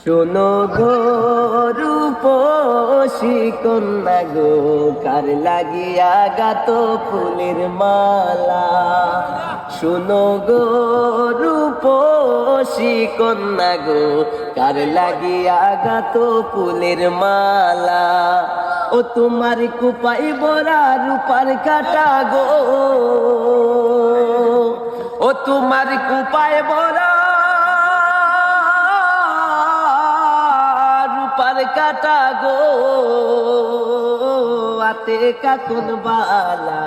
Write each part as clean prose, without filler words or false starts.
শোনো গো রূপসী কন্যা গো, কার লাগিয়া গাত ফুলের মালা। শোনো গো রূপসী কন্যা গো, কার লাগিয়া গাত ফুলের মালা। ও তোমার কুপাই বরা রূপার কাটা গো, ও তোমার কুপাই বরা রূপার কাটা গো, আতে কাকুন বালা,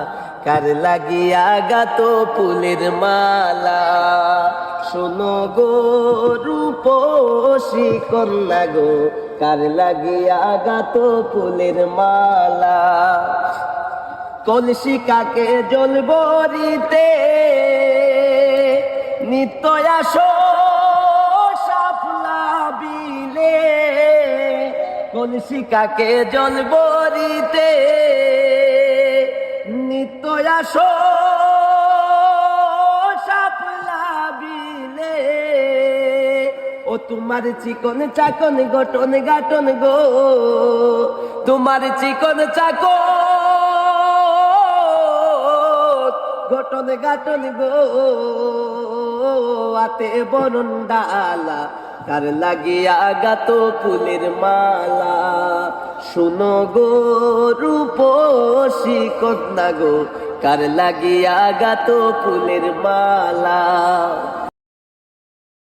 কার লাগিয়া গাত ফুলের মালা। শোনো গো রূপসী কন্যা গো, কার লাগিয়া গাত ফুলের মালা। কলসি কাকে জল ভরিতে নিত্য আসো শাপলা বিলে। কলসি কাকে জল ভরিতে নিত্য আসো শাপলা বিলে। ও তোমার চিকন চাকন গঠন গাটন গো, তোমার চিকন চাকন গঠন গাটন গো, আতে বরণ ডালা, কার লাগিয়া গাত ফুলের মালা। শোনো গো রূপসী কন্যা গো, কার লাগিয়া গাত ফুলের মালা।